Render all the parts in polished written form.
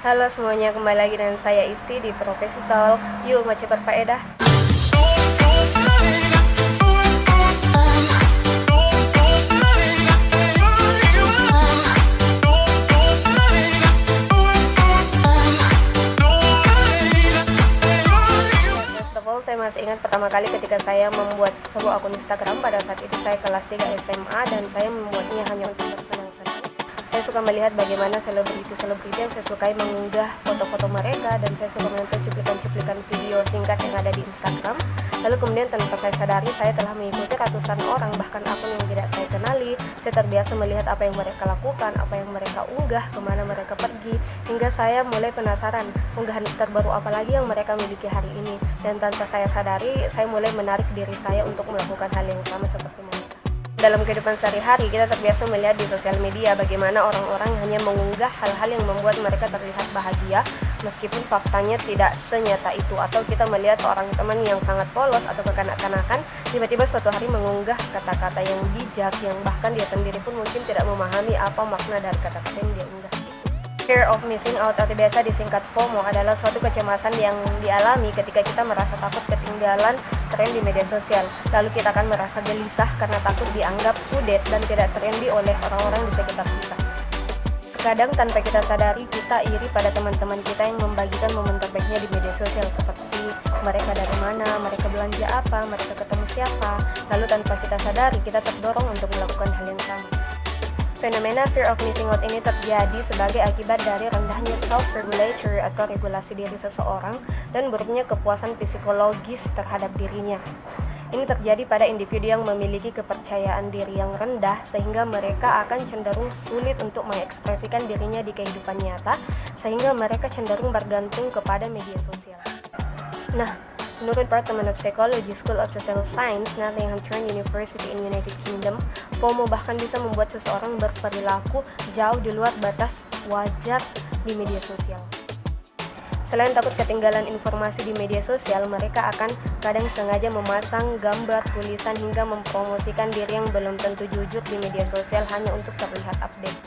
Halo semuanya, kembali lagi dengan saya Isti di Profesi Talk. Yuk macam berfaedah. First of all, saya masih ingat pertama kali ketika saya membuat sebuah akun Instagram. Pada saat itu saya kelas 3 SMA dan saya membuatnya hanya untuk bersenang-senang. Saya suka melihat bagaimana selebriti-selebriti yang saya sukai mengunggah foto-foto mereka, dan saya suka menonton cuplikan-cuplikan video singkat yang ada di Instagram. Lalu kemudian tanpa saya sadari, saya telah mengikuti ratusan orang, bahkan akun yang tidak saya kenali. Saya terbiasa melihat apa yang mereka lakukan, apa yang mereka unggah, kemana mereka pergi, hingga saya mulai penasaran unggahan terbaru apa lagi yang mereka miliki hari ini. Dan tanpa saya sadari, saya mulai menarik diri saya untuk melakukan hal yang sama seperti mereka. Dalam kehidupan sehari-hari, kita terbiasa melihat di sosial media bagaimana orang-orang hanya mengunggah hal-hal yang membuat mereka terlihat bahagia, meskipun faktanya tidak senyata itu. Atau kita melihat orang teman yang sangat polos atau kekanak-kanakan tiba-tiba suatu hari mengunggah kata-kata yang bijak, yang bahkan dia sendiri pun mungkin tidak memahami apa makna dari kata-kata yang dia unggah. Fear of missing out atau biasa disingkat FOMO adalah suatu kecemasan yang dialami ketika kita merasa takut ketinggalan tren di media sosial. Lalu kita akan merasa gelisah karena takut dianggap kudet dan tidak trendy oleh orang-orang di sekitar kita. Kadang tanpa kita sadari, kita iri pada teman-teman kita yang membagikan momen terbaiknya di media sosial, seperti mereka dari mana, mereka belanja apa, mereka ketemu siapa. Lalu tanpa kita sadari, kita terdorong untuk melakukan hal yang sama. Fenomena fear of missing out ini terjadi sebagai akibat dari rendahnya self-regulator atau regulasi diri seseorang dan buruknya kepuasan psikologis terhadap dirinya. Ini terjadi pada individu yang memiliki kepercayaan diri yang rendah, sehingga mereka akan cenderung sulit untuk mengekspresikan dirinya di kehidupan nyata, sehingga mereka cenderung bergantung kepada media sosial. Nah, menurut Department of Psychology, School of Social Science, Nottingham Trent University in United Kingdom, FOMO bahkan bisa membuat seseorang berperilaku jauh di luar batas wajar di media sosial. Selain takut ketinggalan informasi di media sosial, mereka akan kadang sengaja memasang gambar, tulisan, hingga mempromosikan diri yang belum tentu jujur di media sosial hanya untuk terlihat update.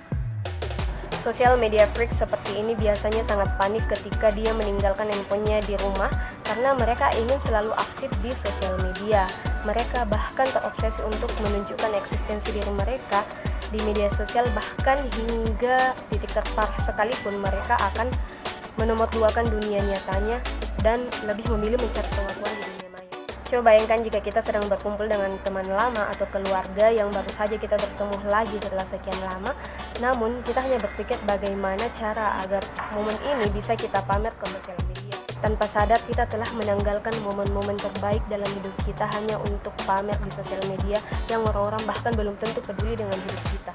Sosial media freak seperti ini biasanya sangat panik ketika dia meninggalkan handphonenya di rumah karena mereka ingin selalu aktif di sosial media. Mereka bahkan terobsesi untuk menunjukkan eksistensi diri mereka di media sosial, bahkan hingga titik terparah sekalipun mereka akan menomorduakan dunia nyatanya dan lebih memilih mencari pengakuan di dunia maya. Coba bayangkan jika kita sedang berkumpul dengan teman lama atau keluarga yang baru saja kita bertemu lagi setelah sekian lama, namun kita hanya berpikir bagaimana cara agar momen ini bisa kita pamer ke sosial media. Tanpa sadar kita telah menanggalkan momen-momen terbaik dalam hidup kita hanya untuk pamer di sosial media yang orang-orang bahkan belum tentu peduli dengan hidup kita.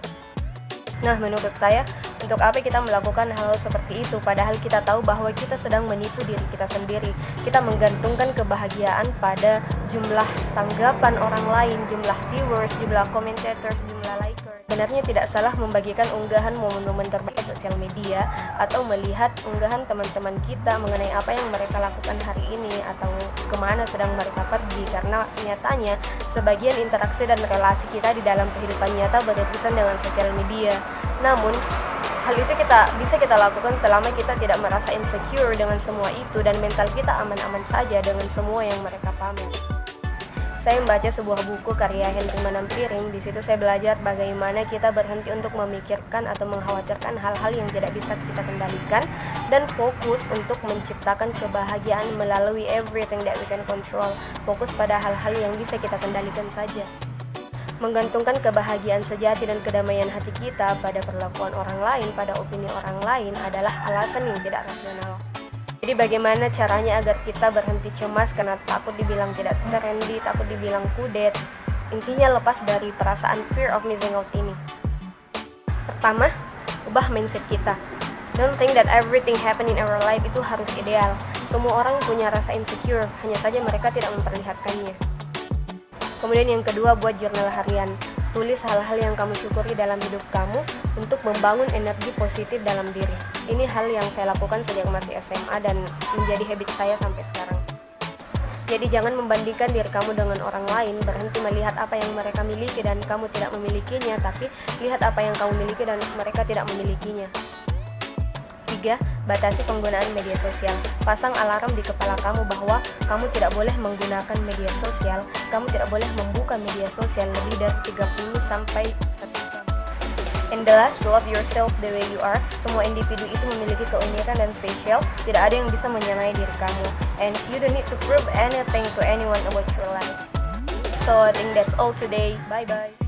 Nah, menurut saya, untuk apa kita melakukan hal seperti itu padahal kita tahu bahwa kita sedang menipu diri kita sendiri. Kita menggantungkan kebahagiaan pada jumlah tanggapan orang lain, jumlah viewers, jumlah commentators, jumlah likers. Sebenarnya tidak salah membagikan unggahan momen-momen terbaik di sosial media atau melihat unggahan teman-teman kita mengenai apa yang mereka lakukan hari ini atau kemana sedang mereka pergi, karena nyatanya sebagian interaksi dan relasi kita di dalam kehidupan nyata beririsan dengan sosial media. Namun hal itu bisa kita lakukan selama kita tidak merasa insecure dengan semua itu dan mental kita aman-aman saja dengan semua yang mereka pamer. Saya membaca sebuah buku karya Henry Manampiring. Di situ saya belajar bagaimana kita berhenti untuk memikirkan atau mengkhawatirkan hal-hal yang tidak bisa kita kendalikan dan fokus untuk menciptakan kebahagiaan melalui everything that we can control. Fokus pada hal-hal yang bisa kita kendalikan saja. Menggantungkan kebahagiaan sejati dan kedamaian hati kita pada perlakuan orang lain, pada opini orang lain adalah alasan yang tidak rasional. Jadi bagaimana caranya agar kita berhenti cemas karena takut dibilang tidak trendy, takut dibilang kudet? Intinya lepas dari perasaan fear of missing out ini. Pertama, ubah mindset kita. Don't think that everything happen in our life itu harus ideal. Semua orang punya rasa insecure, hanya saja mereka tidak memperlihatkannya. Kemudian yang kedua, buat jurnal harian. Tulis hal-hal yang kamu syukuri dalam hidup kamu untuk membangun energi positif dalam diri. Ini hal yang saya lakukan sejak masih SMA dan menjadi habit saya sampai sekarang. Jadi jangan membandingkan diri kamu dengan orang lain, berhenti melihat apa yang mereka miliki dan kamu tidak memilikinya, tapi lihat apa yang kamu miliki dan mereka tidak memilikinya. 3. Batasi penggunaan media sosial. Pasang alarm di kepala kamu bahwa kamu tidak boleh menggunakan media sosial. Kamu tidak boleh membuka media sosial lebih dari 30 sampai 1 jam. And the last, love yourself the way you are. Semua individu itu memiliki keunikan dan spesial. Tidak ada yang bisa menyamai diri kamu. And you don't need to prove anything to anyone about your life. So I think that's all today. Bye bye.